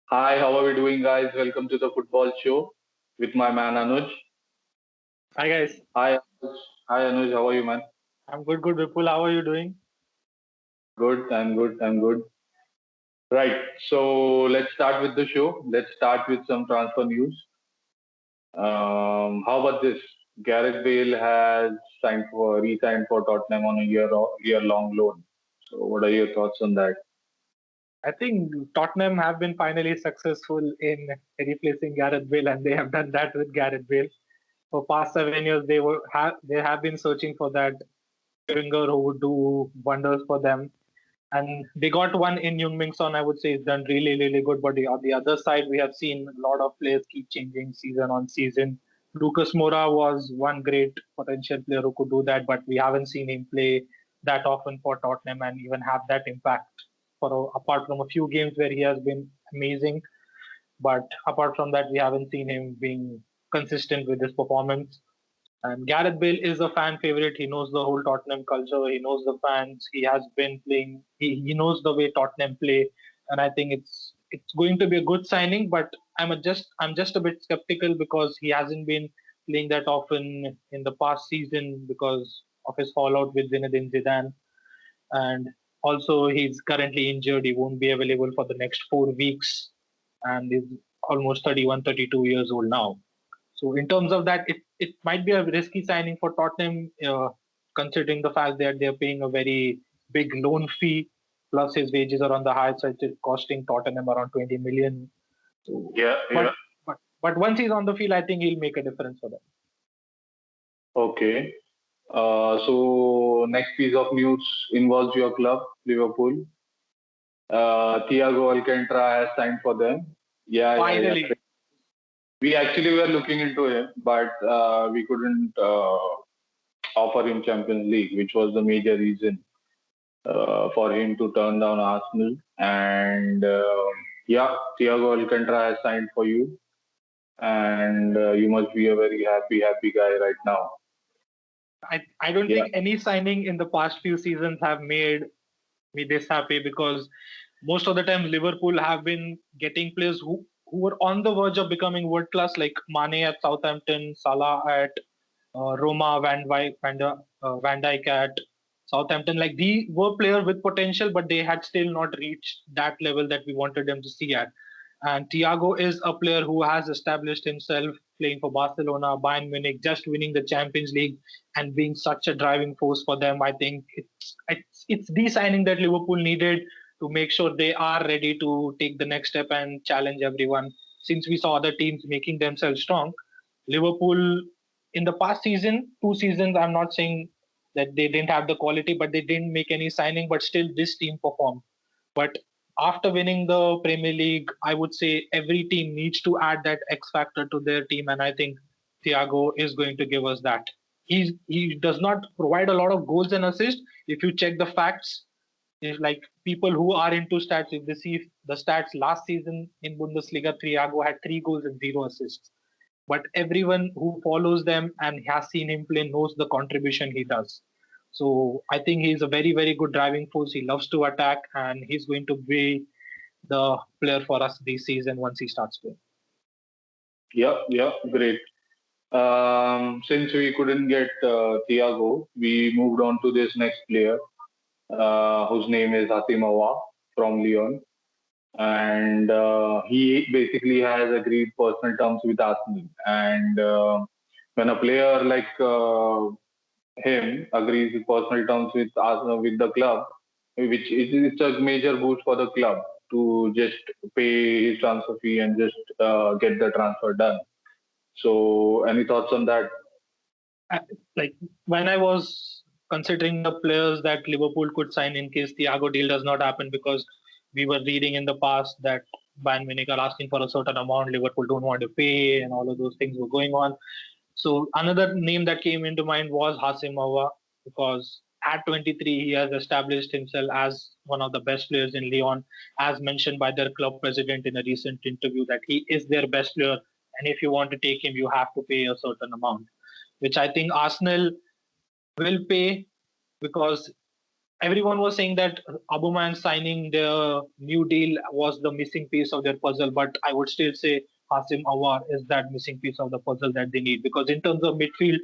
Hi, how are we doing, guys? Welcome to the football show with my man Anuj. Hi guys, Hi, Anuj. Hi, Anuj. How are you, man? I'm good, Vipul. How are you doing? Good. I'm good. I'm good. Right. So let's start with the show. Let's start with some transfer news. How about this? Gareth Bale has re-signed for Tottenham on a year-long loan. So, what are your thoughts on that? I think Tottenham have been finally successful in replacing Gareth Bale, and they have done that with Gareth Bale. For past 7 years, they have been searching for that winger who would do wonders for them, and they got one in Min Son. I would say he's done really good. But on the other side, we have seen a lot of players keep changing season on season. Lucas Moura was one great potential player who could do that, but we haven't seen him play that often for Tottenham and even have that impact. Apart from a few games where he has been amazing, but apart from that, we haven't seen him being consistent with his performance. And Gareth Bale is a fan favorite. He knows the whole Tottenham culture. He knows the fans. He has been playing. He knows the way Tottenham play, and I think it's going to be a good signing. But I'm just a bit skeptical because he hasn't been playing that often in the past season because of his fallout with Zinedine Zidane, and also he's currently injured. He won't be available for the next 4 weeks, and he's almost 31, 32 years old now. So in terms of that, it might be a risky signing for Tottenham, considering the fact that they're paying a very big loan fee, plus his wages are on the high side, costing Tottenham around 20 million. So, Yeah, yeah. but once he's on the field, I think he'll make a difference for them. Okay. So next piece of news involves your club, Liverpool. Thiago Alcantara has signed for them. Yeah. Finally, We actually were looking into him, but we couldn't offer him Champions League, which was the major reason for him to turn down Arsenal. And yeah, Thiago Alcantara has signed for you, and you must be a very happy guy right now. I don't Yeah, think any signing in the past few seasons have made me this happy because most of the time Liverpool have been getting players who were on the verge of becoming world class, like Mane at Southampton, Salah at Roma, Van Dijk at Southampton. Like these were players with potential, but they had still not reached that level that we wanted them to see at. And Thiago is a player who has established himself playing for Barcelona, Bayern Munich, just winning the Champions League and being such a driving force for them. I think it's the signing that Liverpool needed to make sure they are ready to take the next step and challenge everyone. Since we saw other teams making themselves strong, Liverpool in the past season, 2 seasons, I'm not saying that they didn't have the quality, but they didn't make any signing, but still this team performed. But after winning the Premier League, I would say every team needs to add that X factor to their team, and I think Thiago is going to give us that. He does not provide a lot of goals and assists. If you check the facts, if like people who are into stats, if they see the stats last season in Bundesliga, Thiago had 3 goals and 0 assists. But everyone who follows them and has seen him play knows the contribution he does. So I think he's a very good driving force. He loves to attack, and he's going to be the player for us this season once he starts playing. yeah, great. Since we couldn't get Thiago, we moved on to this next player, whose name is Hatim Awa from Lyon. And he basically has agreed personal terms with Arsenal. And when a player like him agrees with personal terms with Arsenal with the club, which is it's a major boost for the club to just pay his transfer fee and just get the transfer done. So, any thoughts on that? Uh, Like when I was considering the players that Liverpool could sign in case Thiago deal does not happen, because we were reading in the past that Bayern Munich are asking for a certain amount, Liverpool don't want to pay, and all of those things were going on. So another name that came into mind was Hasim Awa, because at 23 he has established himself as one of the best players in Lyon, as mentioned by their club president in a recent interview that he is their best player, and if you want to take him, you have to pay a certain amount, which I think Arsenal will pay because everyone was saying that Aubameyang signing the new deal was the missing piece of their puzzle, but I would still say Hasim Awar is that missing piece of the puzzle that they need, because in terms of midfield,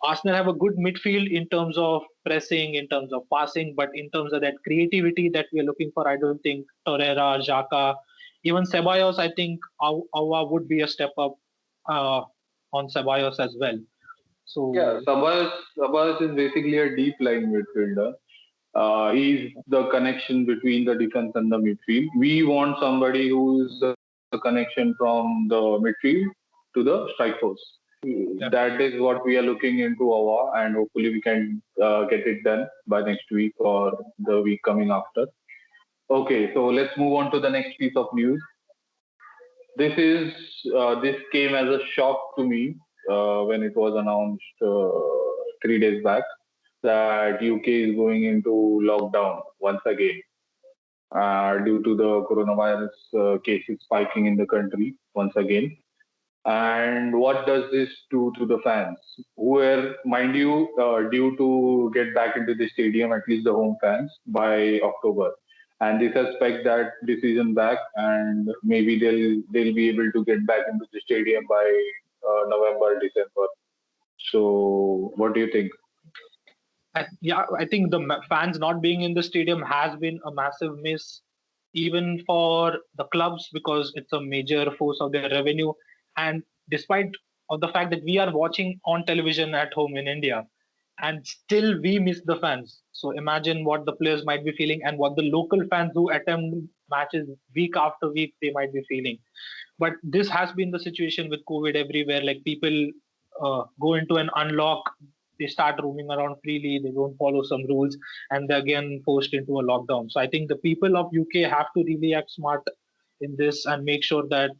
Arsenal have a good midfield in terms of pressing, in terms of passing, but in terms of that creativity that we are looking for, I don't think Torreira, Xhaka, even Ceballos, I think Awa would be a step up uh, on Ceballos as well. Yeah, So Sabas is basically a deep line midfielder. He's the connection between the defense and the midfield. We want somebody who is the connection from the midfield to the strike force. yeah. That is what we are looking into Awa, and hopefully we can get it done by next week or the week coming after. Okay, so let's move on to the next piece of news. This came as a shock to me when it was announced 3 days back that UK is going into lockdown once again due to the coronavirus cases spiking in the country once again. And what does this do to the fans, who were, mind you, due to get back into the stadium, at least the home fans, by October? And this has pegged that decision back, and maybe they'll be able to get back into the stadium by November, December. So, what do you think? I think the fans not being in the stadium has been a massive miss, even for the clubs, because it's a major force of their revenue. And despite of the fact that we are watching on television at home in India, and still we miss the fans. So imagine what the players might be feeling, and what the local fans who attend matches week after week they might be feeling. But this has been the situation with COVID everywhere. Like people go into an unlock, they start roaming around freely, they don't follow some rules, and they're again forced into a lockdown. So I think the people of UK have to really act smart in this and make sure that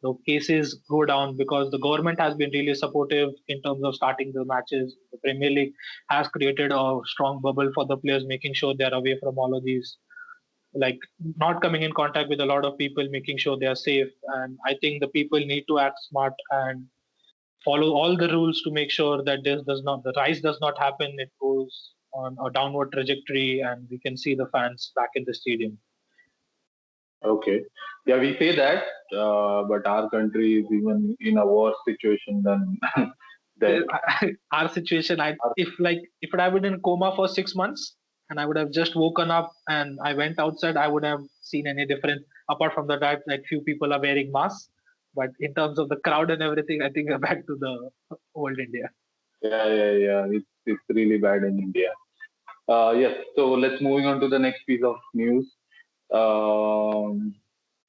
the cases go down, because the government has been really supportive in terms of starting the matches. The Premier League has created a strong bubble for the players, making sure they're away from all of these, like not coming in contact with a lot of people, making sure they are safe. And I think the people need to act smart and follow all the rules to make sure that the rise does not happen. It goes on a downward trajectory, and we can see the fans back in the stadium. Okay. Yeah, we say that, but our country is even in a worse situation than them. Our situation, if I been in coma for 6 months and I would have just woken up and I went outside, I would have seen any difference. Apart from the fact like few people are wearing masks, but in terms of the crowd and everything, I think we're back to the old India. Yeah. It's really bad in India. Yes. So let's moving on to the next piece of news. Um,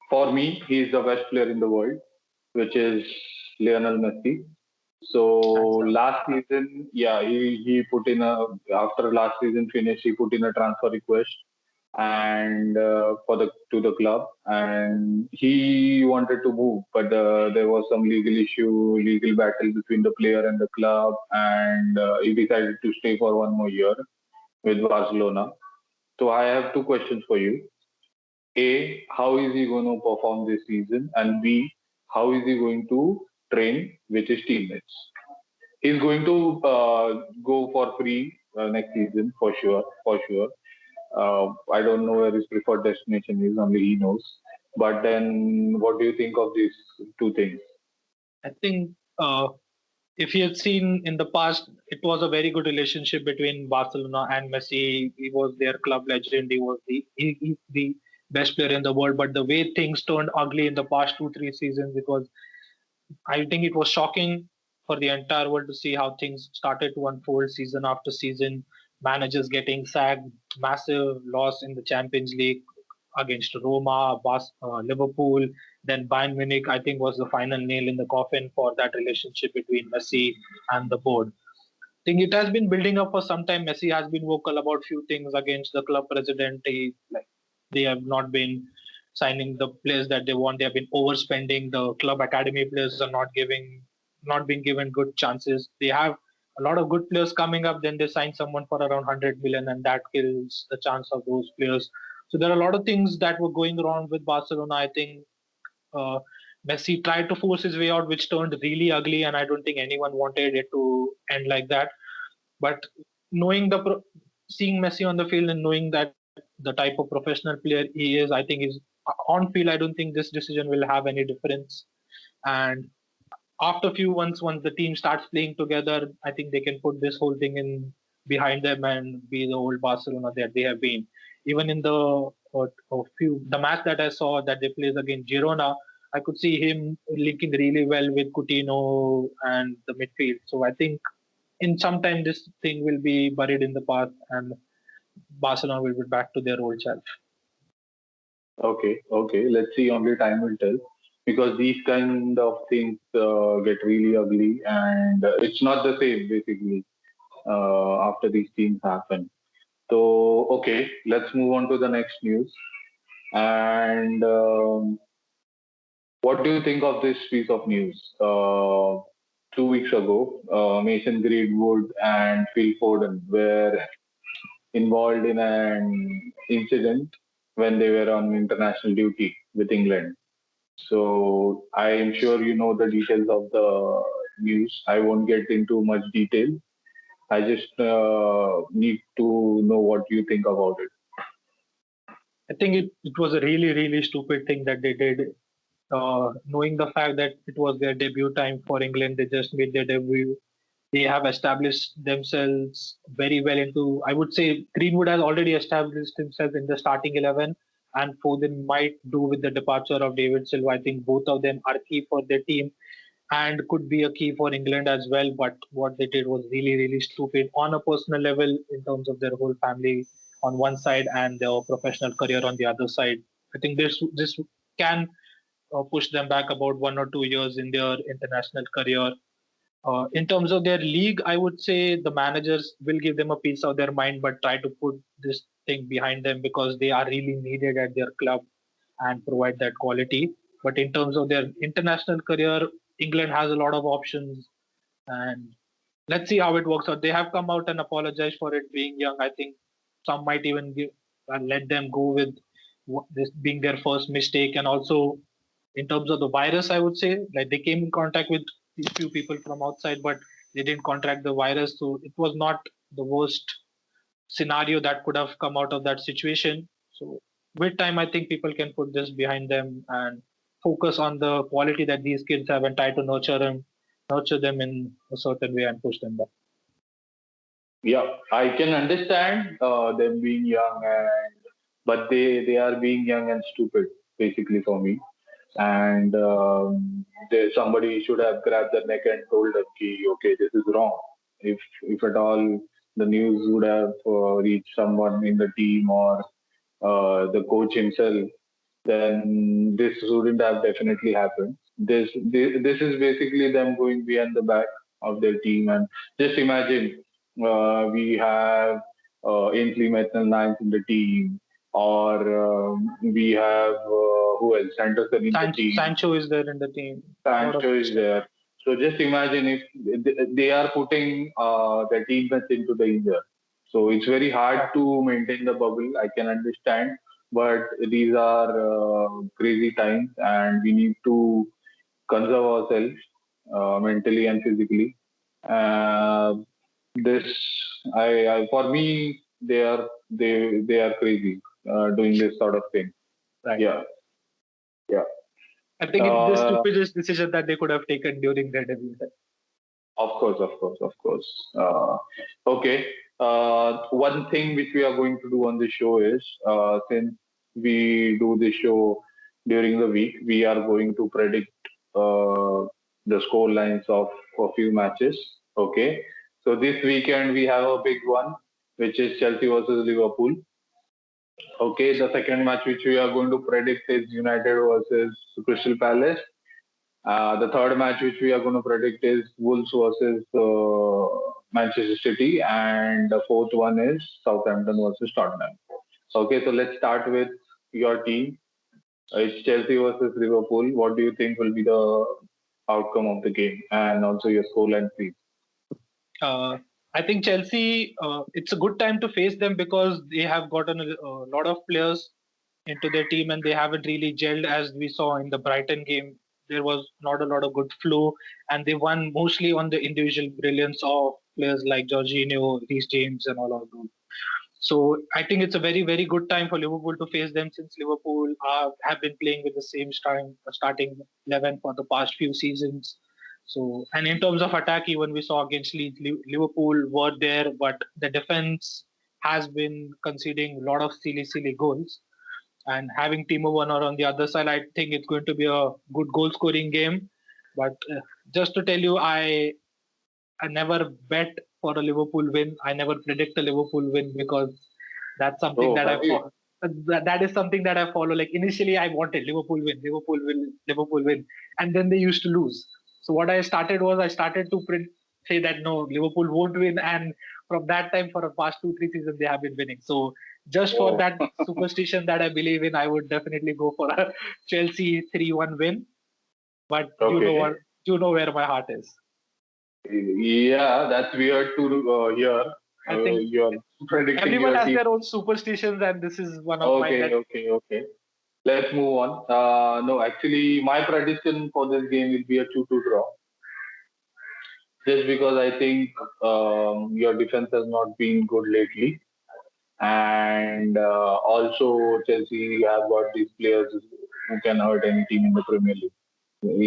for me, he's the best player in the world, which is Lionel Messi. So Hands down. last season, yeah, he put in a after last season finished, he put in a transfer request and for the to the club, and he wanted to move, but there was some legal battle between the player and the club, and he decided to stay for one more year with Barcelona. So I have two questions for you. A, how is he going to perform this season? And B, how is he going to train with his teammates? He's going to go for free next season for sure. I don't know where his preferred destination is, only he knows. But then, what do you think of these two things? I think if you had seen in the past, it was a very good relationship between Barcelona and Messi. He was their club legend. He's the best player in the world. But the way things turned ugly in the past 2 3 seasons, I think it was shocking for the entire world to see how things started to unfold season after season. Managers getting sacked, massive loss in the Champions League against Roma, Liverpool, then Bayern Munich. I think was the final nail in the coffin for that relationship between Messi and the board. I think it has been building up for some time. Messi has been vocal about few things against the club president. They have not been signing the players that they want. They have been overspending. The club academy players are not being given good chances. They have a lot of good players coming up. Then they sign someone for around 100 million, and that kills the chance of those players. So there are a lot of things that were going wrong with Barcelona. I think uh, Messi tried to force his way out, which turned really ugly, and I don't think anyone wanted it to end like that. But knowing seeing Messi on the field and knowing that the type of professional player he is, I think is on field. I don't think this decision will have any difference. And after a few months, once the team starts playing together, I think they can put this whole thing in behind them and be the old Barcelona that they have been. Even in the match that I saw that they played against Girona, I could see him linking really well with Coutinho and the midfield. So I think in some time this thing will be buried in the past and Barcelona will be back to their old self. Okay, okay. Let's see. Only time will tell. Because these kind of things get really ugly, and it's not the same basically after these things happen. So, okay, let's move on to the next news. And what do you think of this piece of news? 2 weeks ago, Mason Greenwood and Phil Foden were involved in an incident when they were on international duty with England. So I am sure you know the details of the news. I won't get into much detail. I just need to know what you think about it. I think it was a really, really stupid thing that they did. Knowing the fact that it was their debut time for England, they just made their debut. They have established themselves very well into, I would say, Greenwood has already established himself in the starting 11, and Foden might do with the departure of David Silva. I think both of them are key for their team and could be a key for England as well. But what they did was really, really stupid on a personal level in terms of their whole family on one side and their professional career on the other side. I think this can push them back about 1 or 2 years in their international career. In terms of their league, I would say the managers will give them a piece of their mind, but try to put this thing behind them because they are really needed at their club and provide that quality. But in terms of their international career, England has a lot of options, and let's see how it works out. They have come out and apologized for it being young. I think some might even give and let them go with this being their first mistake, and also in terms of the virus, I would say like they came in contact with these few people from outside, but they didn't contract the virus, so it was not the worst scenario that could have come out of that situation. So with time, I think people can put this behind them and focus on the quality that these kids have and try to nurture them in a certain way and push them back. Yeah, I can understand them being young, but they are being young and stupid basically for me. And somebody should have grabbed their neck and told them, "Ki, okay, this is wrong." If at all the news would have reached someone in the team or the coach himself, then this wouldn't have definitely happened. This is basically them going behind the back of their team. And just imagine we have Ainsley Maitland-Niles in the team, or we have who else? Sanderson in the team. Sancho is there in the team. Sancho is there. So just imagine if they are putting their teammates into danger. So it's very hard to maintain the bubble. I can understand, but these are crazy times, and we need to conserve ourselves mentally and physically. Uh, this, for me, they are crazy doing this sort of thing. Right. Yeah, yeah. I think it's the stupidest decision that they could have taken during their debut. Of course, of course, of course. Okay. One thing which we are going to do on the show is, since we do the show during the week, we are going to predict the score lines of a few matches. Okay. So this weekend we have a big one, which is Chelsea versus Liverpool. Okay. The second match which we are going to predict is United versus Crystal Palace. The third match which we are going to predict is Wolves versus Manchester City, and the fourth one is Southampton versus Tottenham. Okay, so let's start with your team. It's Chelsea versus Liverpool. What do you think will be the outcome of the game, and also your scoreline, please? I think Chelsea. It's a good time to face them because they have gotten a lot of players into their team and they haven't really gelled as we saw in the Brighton game. There was not a lot of good flow, and they won mostly on the individual brilliance of players like Jorginho, Reece James, and all of those. So I think it's a very, very good time for Liverpool to face them, since Liverpool have been playing with the same starting 11 for the past few seasons. So, and in terms of attack, even we saw against Leeds, Liverpool were there, but the defense has been conceding a lot of silly, silly goals. And having Timo Werner on the other side, I think it's going to be a good goal scoring game. But just to tell you, I never bet for a Liverpool win. I never predict a Liverpool win, because that's something Oh, that I have you? follow. That is something that I follow. Like initially, I wanted Liverpool win, Liverpool win, and then they used to lose. So what I started was I started to say that no, Liverpool won't win, and from that time, for the past 2 3 seasons, they have been winning. So just for Oh, that superstition that I believe in, I would definitely go for a Chelsea 3-1 win. But you know okay. what? You know where my heart is. Yeah, that's weird to hear. I think You're predicting everyone your has team. their own superstitions, and this is one of mine. Okay, That okay, okay. Let's move on. No, actually, my prediction for this game will be a 2-2 draw. Just because I think your defense has not been good lately. And also, Chelsea have got these players who can hurt any team in the Premier League,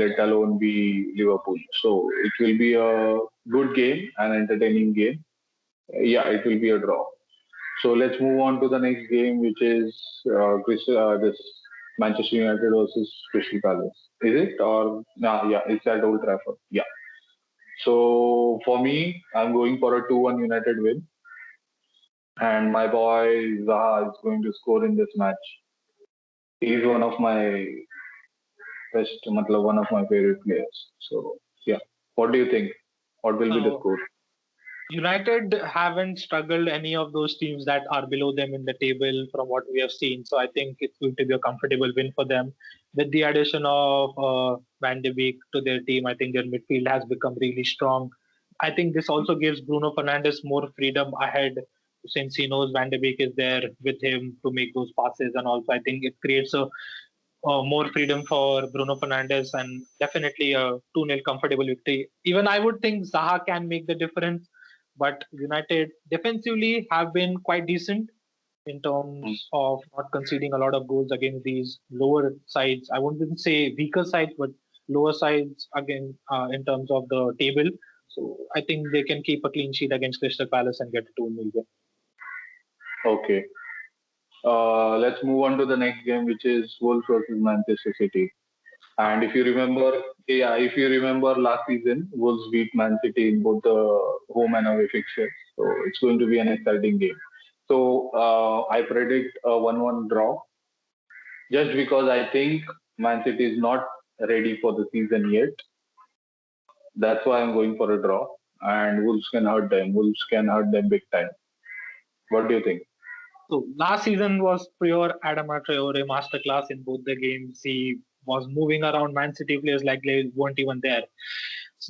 let alone be Liverpool. So it will be a good game, an entertaining game. Yeah, it will be a draw. So let's move on to the next game, which is this Manchester United versus Crystal Palace. Is it or nah? Yeah, it's at Old Trafford. Yeah. So for me, I'm going for a 2-1 United win, and my boy Zaha is going to score in this match. He's one of my one of my favorite players. So yeah, what do you think? What will be the uh, score? United haven't struggled any of those teams that are below them in the table from what we have seen. So I think it's going to be a comfortable win for them. With the addition of Van de Beek to their team, I think their midfield has become really strong. I think this also gives Bruno Fernandes more freedom ahead, since he knows Van de Beek is there with him to make those passes. And also, I think it creates a more freedom for Bruno Fernandes, and definitely a 2-0 comfortable victory. Even I would think Zaha can make the difference, but United defensively have been quite decent in Mm. terms of not conceding a lot of goals against these lower sides. I wouldn't say weaker sides, but lower sides again in terms of the table. So I think they can keep a clean sheet against Crystal Palace and get a 2-0 win. Okay. Let's move on to the next game, which is Wolves versus Manchester City. And if you remember, yeah, if you remember last season, Wolves beat Man City in both the home and away fixtures. So it's going to be an exciting game. So I predict a 1-1 draw, just because I think Man City is not ready for the season yet. That's why I'm going for a draw. And Wolves can hurt them. Wolves can hurt them big time. What do you think? So last season was pure Adama Traore masterclass in both the games. He was moving around Man City players like they weren't even there.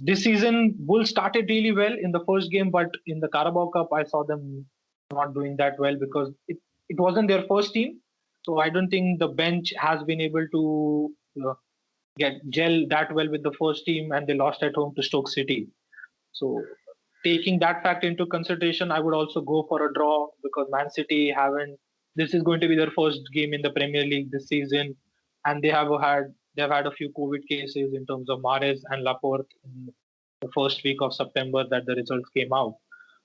This season, Bulls started really well in the first game, but in the Carabao Cup, I saw them not doing that well, because it wasn't their first team. So I don't think the bench has been able to get gel that well with the first team, and they lost at home to Stoke City. So taking that fact into consideration, I would also go for a draw, because Man City haven't. This is going to be their first game in the Premier League this season, and they've had a few COVID cases in terms of Mahrez and Laporte in the first week of September that the results came out.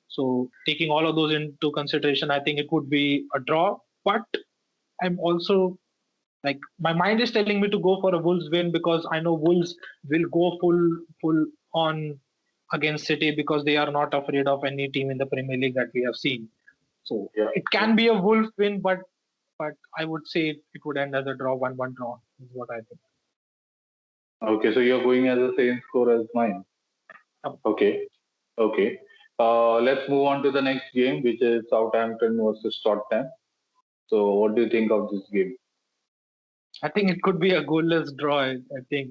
So taking all of those into consideration, I think it would be a draw. But I'm also like, my mind is telling me to go for a Wolves win, because I know Wolves will go full on against City, because they are not afraid of any team in the Premier League that we have seen. So Yeah. it can be a Wolves win, but I would say it would end as a draw, 1-1 draw is what I think. Okay, so you're going as the same score as mine. Okay. Okay. Let's move on to the next game, which is Southampton versus Tottenham. So, what do you think of this game? I think it could be a goalless draw. I think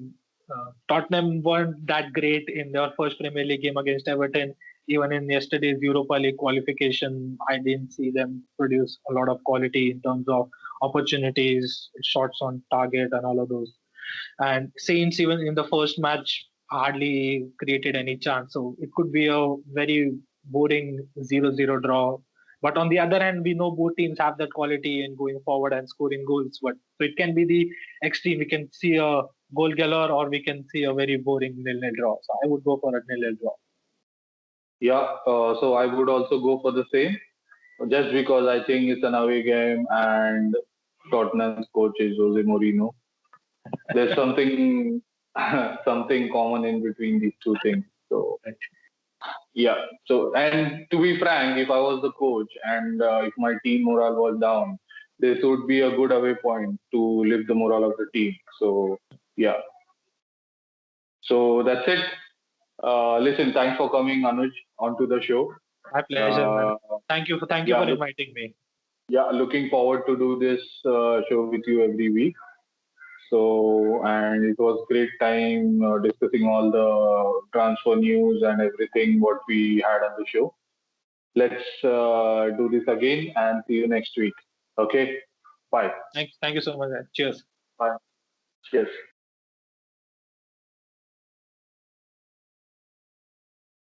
Tottenham weren't that great in their first Premier League game against Everton. Even in yesterday's Europa League qualification, I didn't see them produce a lot of quality in terms of opportunities, shots on target, and all of those. And Saints, even in the first match, hardly created any chance. So it could be a very boring 0-0 draw. But on the other hand, we know both teams have that quality in going forward and scoring goals. But so it can be the extreme. We can see a goal galore, or we can see a very boring nil-nil draw. So I would go for a nil-nil draw. Yeah, so I would also go for the same, just because I think it's an away game and Tottenham's coach is Jose Mourinho. There's something something common in between these two things. So yeah. So, and to be frank, if I was the coach and if my team morale was down, this would be a good away point to lift the morale of the team. So yeah. So that's it. Listen, thanks for coming, Anuj, onto the show. My pleasure, man. Uh, Thank you yeah, for inviting me. yeah, looking forward to do this show with you every week. So, and it was great time discussing all the transfer news and everything what we had on the show. Let's do this again and see you next week. Okay. Bye. Thank you so much. Man. Cheers. Bye. Cheers.